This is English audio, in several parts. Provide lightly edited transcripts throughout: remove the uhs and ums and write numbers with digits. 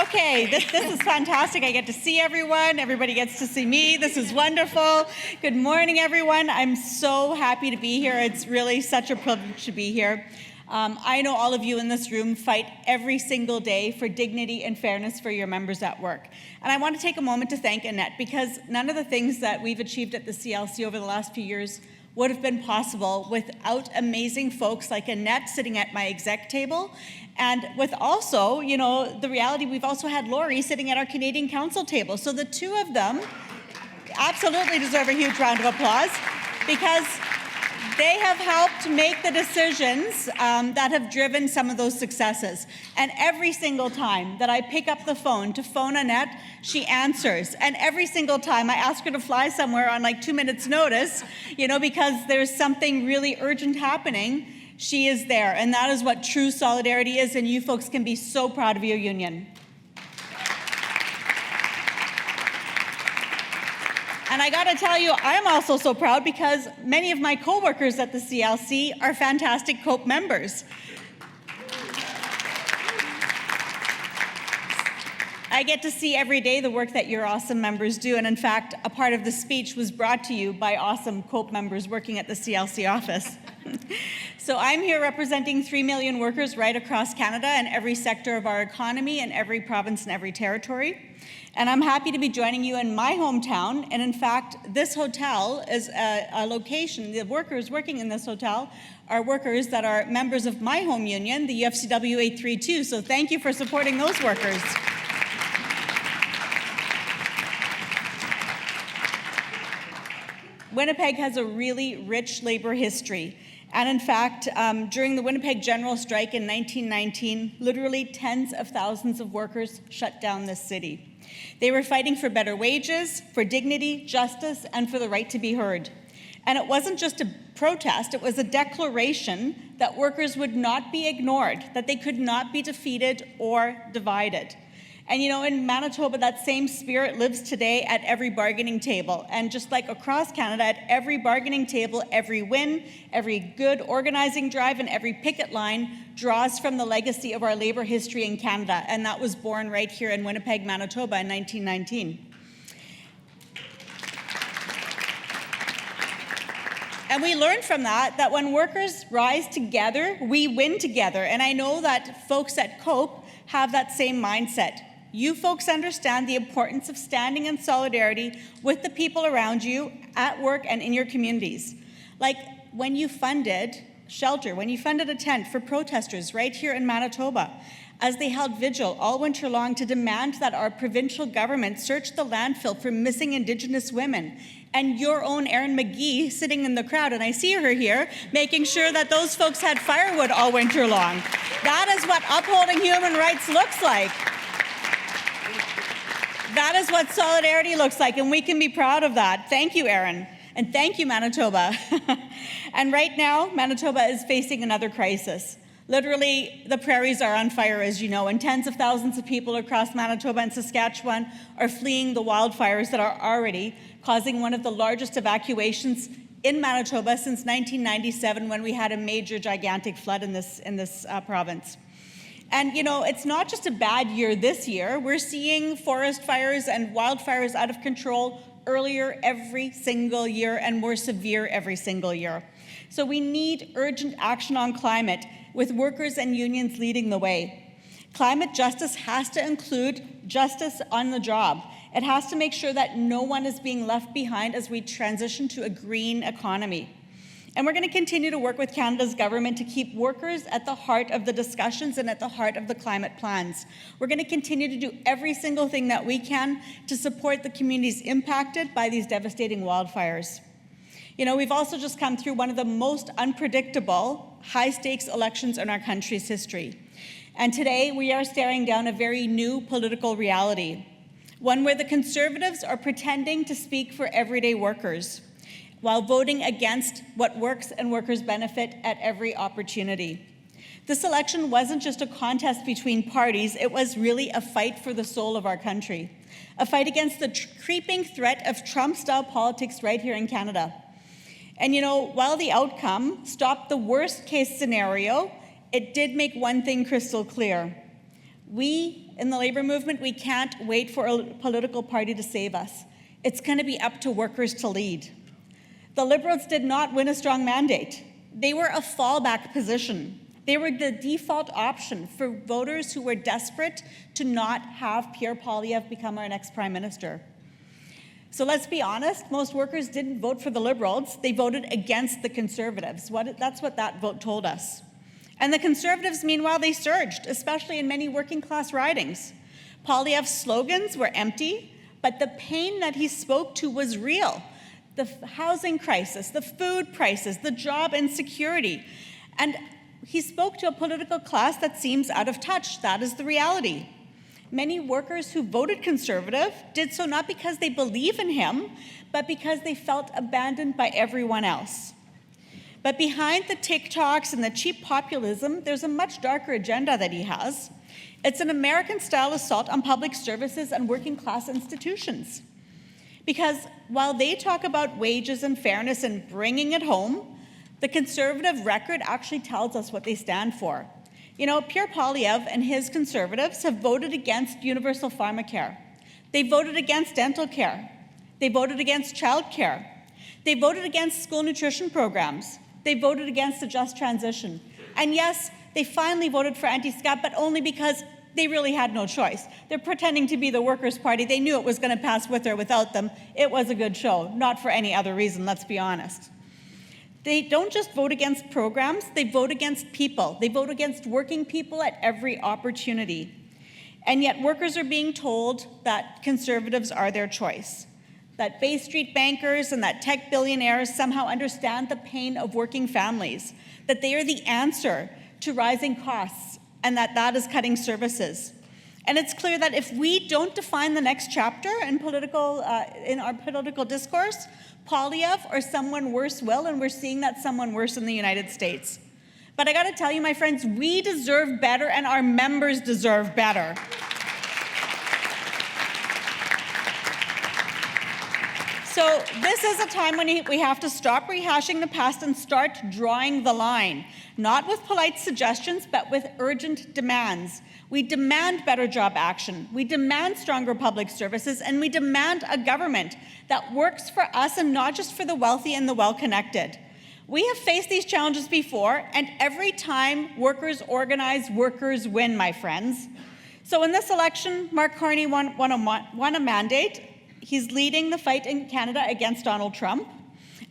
Okay, this is fantastic. I get to see everyone. Everybody gets to see me. This is wonderful. Good morning, everyone. I'm so happy to be here. It's really such a privilege to be here. I know all of you in this room fight every single day for dignity and fairness for your members at work. And I want to take a moment to thank Annette, because none of the things that we've achieved at the CLC over the last few years would have been possible without amazing folks like Annette sitting at my exec table, and with also, the reality, we've also had Lori sitting at our Canadian Council table. So the two of them absolutely deserve a huge round of applause, because they have helped make the decisions that have driven some of those successes. And every single time that I pick up the phone to phone Annette, she answers. And every single time I ask her to fly somewhere on like 2 minutes notice, because there's something really urgent happening, she is there. And that is what true solidarity is, and you folks can be so proud of your union. And I gotta tell you, I'm also so proud because many of my coworkers at the CLC are fantastic COPE members. I get to see every day the work that your awesome members do, and in fact, a part of the speech was brought to you by awesome COPE members working at the CLC office. So I'm here representing 3 million workers right across Canada and every sector of our economy in every province and every territory. And I'm happy to be joining you in my hometown. And in fact, this hotel is a location, the workers working in this hotel are workers that are members of my home union, the UFCW 832. So thank you for supporting those workers. Winnipeg has a really rich labor history. And in fact, during the Winnipeg General Strike in 1919, literally tens of thousands of workers shut down this city. They were fighting for better wages, for dignity, justice, and for the right to be heard. And it wasn't just a protest, it was a declaration that workers would not be ignored, that they could not be defeated or divided. And in Manitoba, that same spirit lives today at every bargaining table. And just like across Canada, at every bargaining table, every win, every good organizing drive, and every picket line draws from the legacy of our labor history in Canada. And that was born right here in Winnipeg, Manitoba in 1919. And we learned from that when workers rise together, we win together. And I know that folks at COPE have that same mindset. You folks understand the importance of standing in solidarity with the people around you at work and in your communities. Like when you funded shelter, when you funded a tent for protesters right here in Manitoba, as they held vigil all winter long to demand that our provincial government search the landfill for missing Indigenous women. And your own Erin McGee sitting in the crowd, and I see her here, making sure that those folks had firewood all winter long. That is what upholding human rights looks like. That is what solidarity looks like, and we can be proud of that. Thank you, Erin, and thank you, Manitoba. And right now, Manitoba is facing another crisis. Literally, the prairies are on fire, as you know, and tens of thousands of people across Manitoba and Saskatchewan are fleeing the wildfires that are already causing one of the largest evacuations in Manitoba since 1997, when we had a major, gigantic flood in this province. And it's not just a bad year this year. We're seeing forest fires and wildfires out of control earlier every single year and more severe every single year. So we need urgent action on climate, with workers and unions leading the way. Climate justice has to include justice on the job. It has to make sure that no one is being left behind as we transition to a green economy. And we're going to continue to work with Canada's government to keep workers at the heart of the discussions and at the heart of the climate plans. We're going to continue to do every single thing that we can to support the communities impacted by these devastating wildfires. We've also just come through one of the most unpredictable, high-stakes elections in our country's history. And today, we are staring down a very new political reality, one where the Conservatives are pretending to speak for everyday workers, while voting against what works and workers benefit at every opportunity. This election wasn't just a contest between parties, it was really a fight for the soul of our country. A fight against the creeping threat of Trump-style politics right here in Canada. And while the outcome stopped the worst case scenario, it did make one thing crystal clear. We, in the labor movement, we can't wait for a political party to save us. It's going to be up to workers to lead. The Liberals did not win a strong mandate. They were a fallback position. They were the default option for voters who were desperate to not have Pierre Poilievre become our next Prime Minister. So let's be honest, most workers didn't vote for the Liberals. They voted against the Conservatives. That's what that vote told us. And the Conservatives, meanwhile, they surged, especially in many working-class ridings. Poilievre's slogans were empty, but the pain that he spoke to was real. The housing crisis, the food prices, the job insecurity. And he spoke to a political class that seems out of touch. That is the reality. Many workers who voted Conservative did so not because they believe in him, but because they felt abandoned by everyone else. But behind the TikToks and the cheap populism, there's a much darker agenda that he has. It's an American-style assault on public services and working-class institutions. Because while they talk about wages and fairness and bringing it home, the Conservative record actually tells us what they stand for. You know, Pierre Poilievre and his Conservatives have voted against universal pharmacare. They voted against dental care. They voted against child care. They voted against school nutrition programs. They voted against the just transition. And yes, they finally voted for anti-SCAP, but only because they really had no choice. They're pretending to be the Workers' Party. They knew it was going to pass with or without them. It was a good show, not for any other reason, let's be honest. They don't just vote against programs, they vote against people. They vote against working people at every opportunity. And yet workers are being told that Conservatives are their choice, that Bay Street bankers and that tech billionaires somehow understand the pain of working families, that they are the answer to rising costs, and that is cutting services. And it's clear that if we don't define the next chapter in our political discourse, Poilievre or someone worse will, and we're seeing that someone worse in the United States. But I got to tell you, my friends, we deserve better, and our members deserve better. So this is a time when we have to stop rehashing the past and start drawing the line, not with polite suggestions, but with urgent demands. We demand better job action, we demand stronger public services, and we demand a government that works for us and not just for the wealthy and the well-connected. We have faced these challenges before, and every time workers organize, workers win, my friends. So in this election, Mark Carney won a mandate. He's leading the fight in Canada against Donald Trump.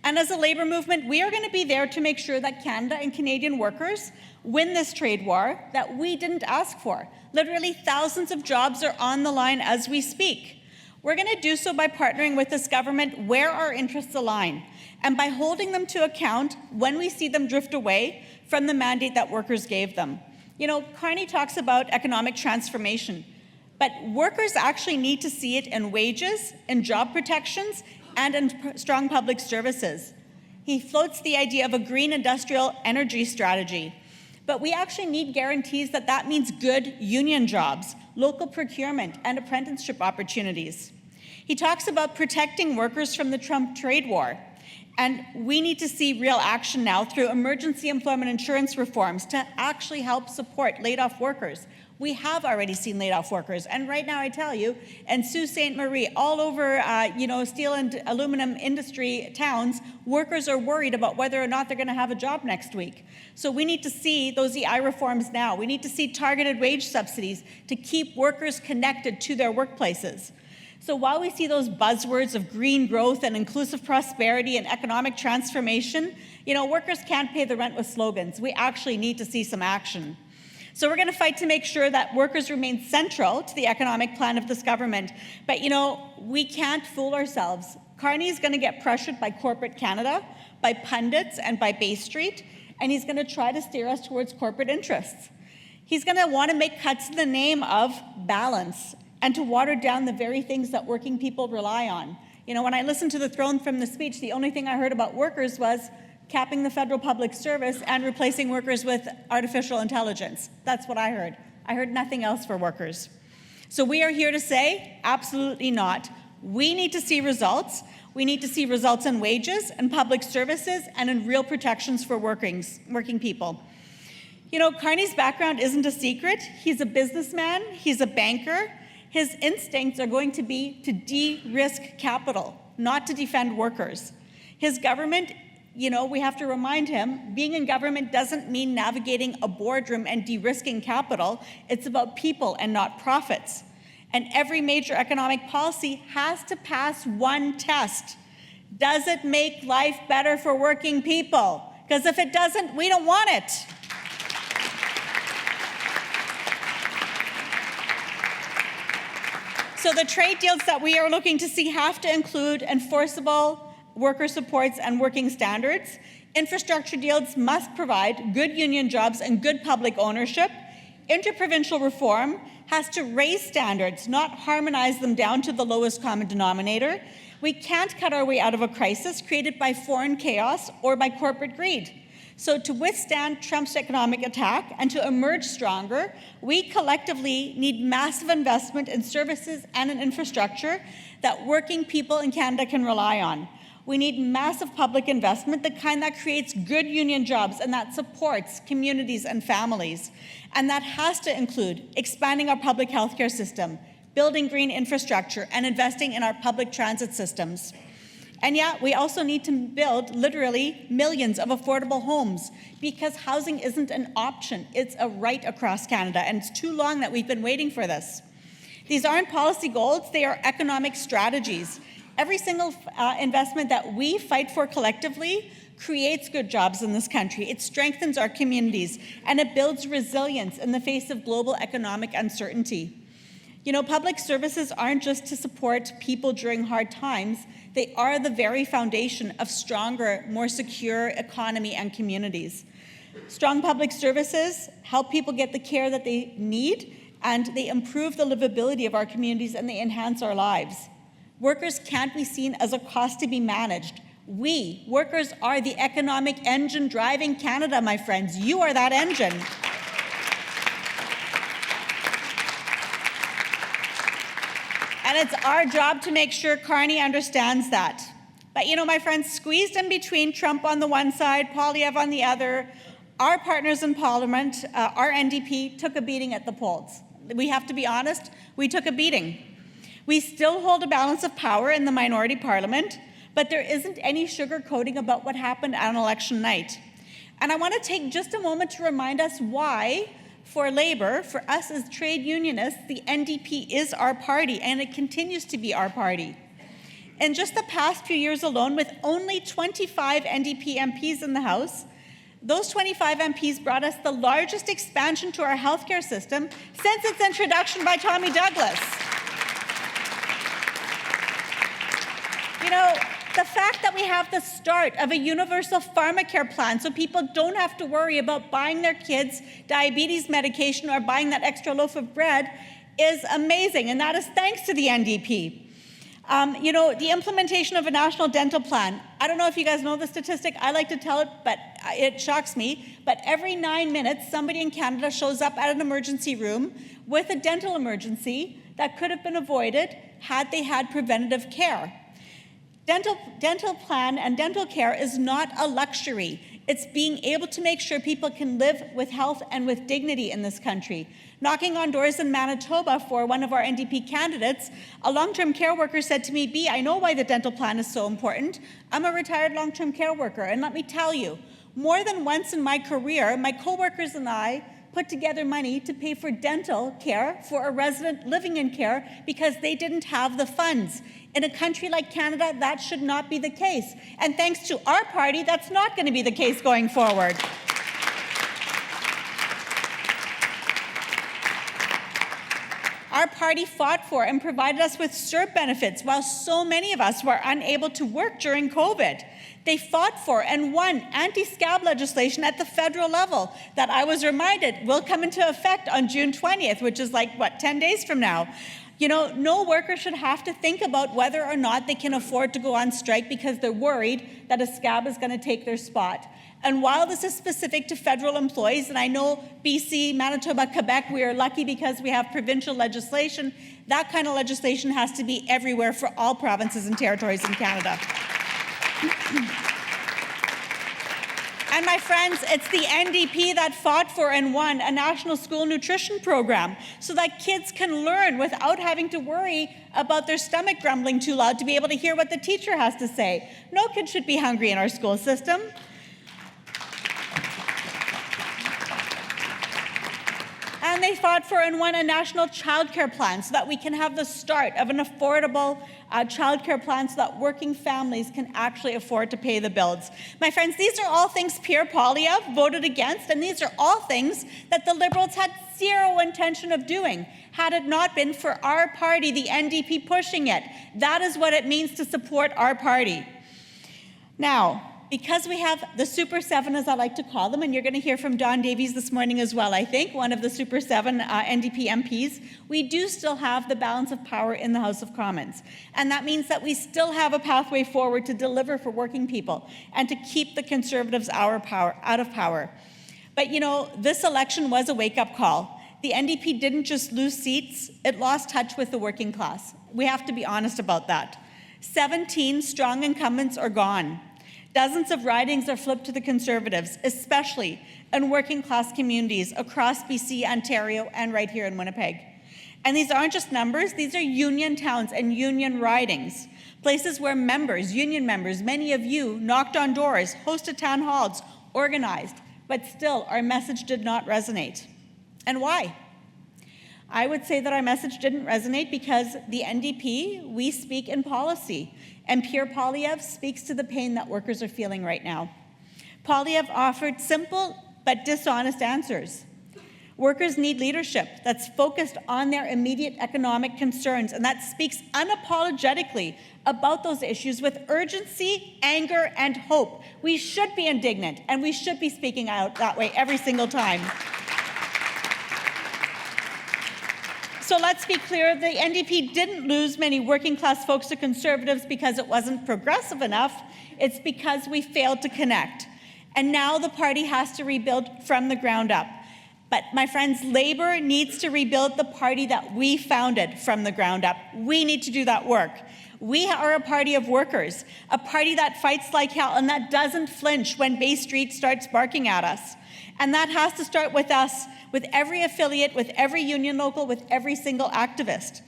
And as a labor movement, we are going to be there to make sure that Canada and Canadian workers win this trade war that we didn't ask for. Literally thousands of jobs are on the line as we speak. We're going to do so by partnering with this government where our interests align and by holding them to account when we see them drift away from the mandate that workers gave them. You know, Carney talks about economic transformation, but workers actually need to see it in wages, in job protections, and in strong public services. He floats the idea of a green industrial energy strategy, but we actually need guarantees that that means good union jobs, local procurement, and apprenticeship opportunities. He talks about protecting workers from the Trump trade war, and we need to see real action now through emergency employment insurance reforms to actually help support laid-off workers. We have already seen laid-off workers, and right now I tell you, in Sault Ste. Marie, all over steel and aluminum industry towns, workers are worried about whether or not they're going to have a job next week. So we need to see those EI reforms now. We need to see targeted wage subsidies to keep workers connected to their workplaces. So while we see those buzzwords of green growth and inclusive prosperity and economic transformation, workers can't pay the rent with slogans. We actually need to see some action. So we're going to fight to make sure that workers remain central to the economic plan of this government. But, we can't fool ourselves. Carney is going to get pressured by corporate Canada, by pundits, and by Bay Street, and he's going to try to steer us towards corporate interests. He's going to want to make cuts in the name of balance and to water down the very things that working people rely on. When I listened to the throne from the speech, the only thing I heard about workers was capping the federal public service and replacing workers with artificial intelligence. That's what I heard. I heard nothing else for workers. So we are here to say, absolutely not. We need to see results. We need to see results in wages and public services and in real protections for working people. You know, Carney's background isn't a secret. He's a businessman, he's a banker. His instincts are going to be to de-risk capital, not to defend workers. His government, you know, we have to remind him, being in government doesn't mean navigating a boardroom and de-risking capital. It's about people and not profits. And every major economic policy has to pass one test. Does it make life better for working people? Because if it doesn't, we don't want it. So the trade deals that we are looking to see have to include enforceable worker supports and working standards. Infrastructure deals must provide good union jobs and good public ownership. Interprovincial reform has to raise standards, not harmonize them down to the lowest common denominator. We can't cut our way out of a crisis created by foreign chaos or by corporate greed. So to withstand Trump's economic attack and to emerge stronger, we collectively need massive investment in services and in infrastructure that working people in Canada can rely on. We need massive public investment, the kind that creates good union jobs and that supports communities and families. And that has to include expanding our public healthcare system, building green infrastructure, and investing in our public transit systems. And yeah, we also need to build literally millions of affordable homes because housing isn't an option, it's a right across Canada, and it's too long that we've been waiting for this. These aren't policy goals, they are economic strategies. Every single investment that we fight for collectively creates good jobs in this country. It strengthens our communities, and it builds resilience in the face of global economic uncertainty. You know, public services aren't just to support people during hard times, they are the very foundation of stronger, more secure economy and communities. Strong public services help people get the care that they need, and they improve the livability of our communities, and they enhance our lives. Workers can't be seen as a cost to be managed. We, workers, are the economic engine driving Canada, my friends. You are that engine. And it's our job to make sure Carney understands that. But you know, my friends, squeezed in between Trump on the one side, Poilievre on the other, our partners in Parliament, our NDP, took a beating at the polls. We have to be honest, we took a beating. We still hold a balance of power in the minority parliament, but there isn't any sugarcoating about what happened on election night. And I want to take just a moment to remind us why, for Labour, for us as trade unionists, the NDP is our party, and it continues to be our party. In just the past few years alone, with only 25 NDP MPs in the House, those 25 MPs brought us the largest expansion to our healthcare system since its introduction by Tommy Douglas. You know, the fact that we have the start of a universal pharmacare plan so people don't have to worry about buying their kids diabetes medication or buying that extra loaf of bread is amazing, and that is thanks to the NDP. You know, the implementation of a national dental plan. I don't know if you guys know the statistic. I like to tell it, but it shocks me. But every 9 minutes, somebody in Canada shows up at an emergency room with a dental emergency that could have been avoided had they had preventative care. Dental plan and dental care is not a luxury. It's being able to make sure people can live with health and with dignity in this country. Knocking on doors in Manitoba for one of our NDP candidates, a long-term care worker said to me, "Bea, I know why the dental plan is so important. I'm a retired long-term care worker, and let me tell you, more than once in my career, my coworkers and I put together money to pay for dental care for a resident living in care because they didn't have the funds. In a country like Canada, that should not be the case. And thanks to our party, that's not going to be the case going forward." Our party fought for and provided us with CERB benefits while so many of us were unable to work during COVID. They fought for and won anti-scab legislation at the federal level that I was reminded will come into effect on June 20th, which is like, 10 days from now. You know, no worker should have to think about whether or not they can afford to go on strike because they're worried that a scab is going to take their spot. And while this is specific to federal employees, and I know BC, Manitoba, Quebec, we are lucky because we have provincial legislation, that kind of legislation has to be everywhere for all provinces and territories in Canada. And my friends, it's the NDP that fought for and won a national school nutrition program so that kids can learn without having to worry about their stomach grumbling too loud to be able to hear what the teacher has to say. No kid should be hungry in our school system. And they fought for and won a national childcare plan so that we can have the start of an affordable childcare plan so that working families can actually afford to pay the bills. My friends, these are all things Pierre Poilievre voted against, and these are all things that the Liberals had zero intention of doing had it not been for our party, the NDP, pushing it. That is what it means to support our party. Now, because we have the Super 7, as I like to call them, and you're going to hear from Don Davies this morning as well, I think, one of the Super 7 NDP MPs, we do still have the balance of power in the House of Commons. And that means that we still have a pathway forward to deliver for working people and to keep the Conservatives out of power. But you know, this election was a wake-up call. The NDP didn't just lose seats, it lost touch with the working class. We have to be honest about that. 17 strong incumbents are gone. Dozens of ridings are flipped to the Conservatives, especially in working class communities across BC, Ontario, and right here in Winnipeg. And these aren't just numbers, these are union towns and union ridings, places where members, union members, many of you knocked on doors, hosted town halls, organized, but still our message did not resonate. And why? I would say that our message didn't resonate because the NDP, we speak in policy. And Pierre Poilievre speaks to the pain that workers are feeling right now. Poilievre offered simple but dishonest answers. Workers need leadership that's focused on their immediate economic concerns and that speaks unapologetically about those issues with urgency, anger, and hope. We should be indignant and we should be speaking out that way every single time. So let's be clear, the NDP didn't lose many working class folks to Conservatives because it wasn't progressive enough. It's because we failed to connect. And now the party has to rebuild from the ground up. But my friends, Labour needs to rebuild the party that we founded from the ground up. We need to do that work. We are a party of workers, a party that fights like hell and that doesn't flinch when Bay Street starts barking at us. And that has to start with us, with every affiliate, with every union local, with every single activist.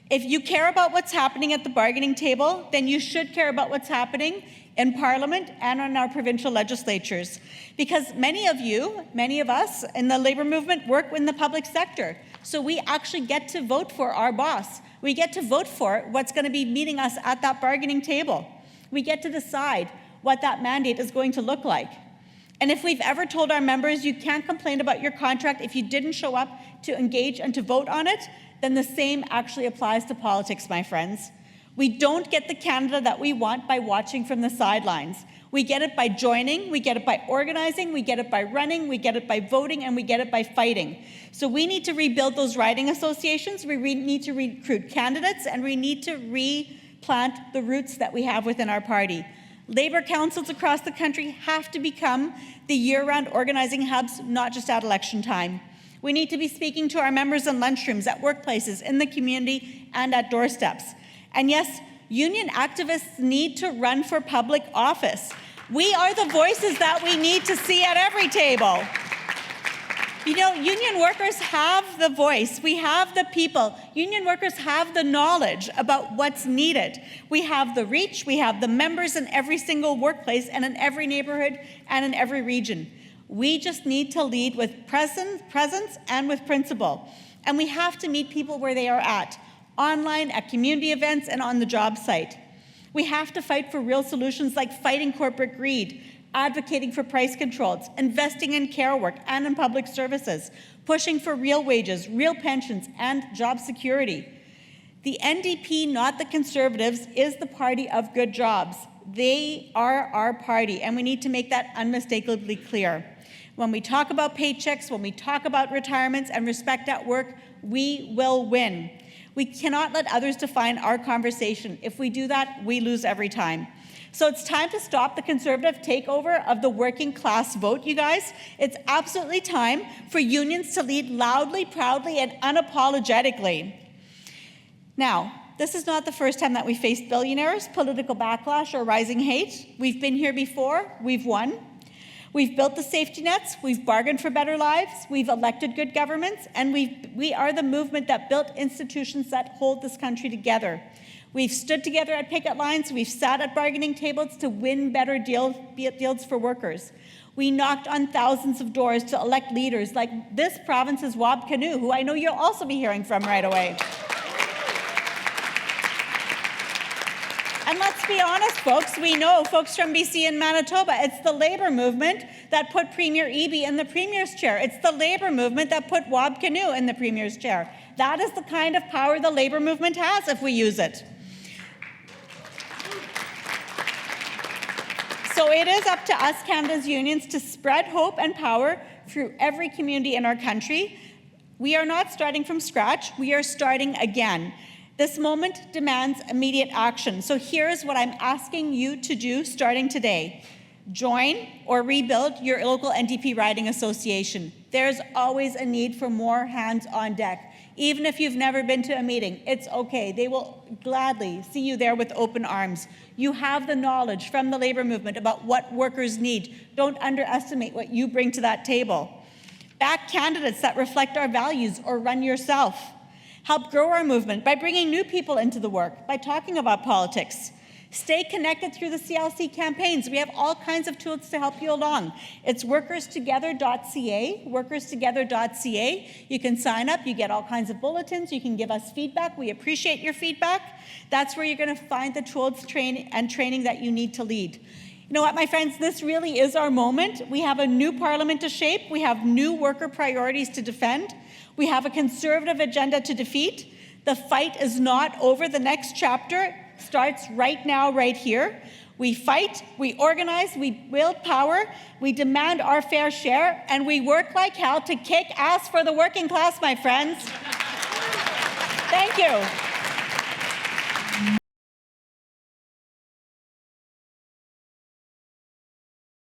If you care about what's happening at the bargaining table, then you should care about what's happening in Parliament and in our provincial legislatures. Because many of us in the Labour movement work in the public sector. So we actually get to vote for our boss. We get to vote for what's going to be meeting us at that bargaining table. We get to decide what that mandate is going to look like. And if we've ever told our members you can't complain about your contract if you didn't show up to engage and to vote on it, then the same actually applies to politics, my friends. We don't get the Canada that we want by watching from the sidelines. We get it by joining, we get it by organizing, we get it by running, we get it by voting, and we get it by fighting. So we need to rebuild those riding associations, we need to recruit candidates, and we need to replant the roots that we have within our party. Labour councils across the country have to become the year-round organizing hubs, not just at election time. We need to be speaking to our members in lunchrooms, at workplaces, in the community, and at doorsteps. And yes, union activists need to run for public office. We are the voices that we need to see at every table. You know, union workers have the voice. We have the people. Union workers have the knowledge about what's needed. We have the reach. We have the members in every single workplace and in every neighborhood and in every region. We just need to lead with presence and with principle. And we have to meet people where they are at, online, at community events, and on the job site. We have to fight for real solutions like fighting corporate greed, advocating for price controls, investing in care work and in public services, pushing for real wages, real pensions, and job security. The NDP, not the Conservatives, is the party of good jobs. They are our party, and we need to make that unmistakably clear. When we talk about paychecks, when we talk about retirements and respect at work, we will win. We cannot let others define our conversation. If we do that, we lose every time. So it's time to stop the Conservative takeover of the working class vote, you guys. It's absolutely time for unions to lead loudly, proudly, and unapologetically. Now, this is not the first time that we faced billionaires, political backlash, or rising hate. We've been here before. We've won. We've built the safety nets, we've bargained for better lives, we've elected good governments, and we are the movement that built institutions that hold this country together. We've stood together at picket lines, we've sat at bargaining tables to win better deals for workers. We knocked on thousands of doors to elect leaders like this province's Wab Kinew, who I know you'll also be hearing from right away. And let's be honest, folks, we know, folks from BC and Manitoba, it's the Labour movement that put Premier Eby in the Premier's chair. It's the Labour movement that put Wab Kinew in the Premier's chair. That is the kind of power the Labour movement has if we use it. So it is up to us, Canada's unions, to spread hope and power through every community in our country. We are not starting from scratch, we are starting again. This moment demands immediate action. So here's what I'm asking you to do starting today. Join or rebuild your local NDP riding association. There's always a need for more hands on deck. Even if you've never been to a meeting, it's okay. They will gladly see you there with open arms. You have the knowledge from the Labour movement about what workers need. Don't underestimate what you bring to that table. Back candidates that reflect our values or run yourself. Help grow our movement by bringing new people into the work, by talking about politics. Stay connected through the CLC campaigns. We have all kinds of tools to help you along. It's workerstogether.ca, workerstogether.ca. You can sign up, you get all kinds of bulletins, you can give us feedback. We appreciate your feedback. That's where you're going to find the tools training that you need to lead. You know what, my friends, this really is our moment. We have a new parliament to shape. We have new worker priorities to defend. We have a Conservative agenda to defeat. The fight is not over. The next chapter starts right now, right here. We fight, we organize, we build power, we demand our fair share, and we work like hell to kick ass for the working class, my friends. Thank you.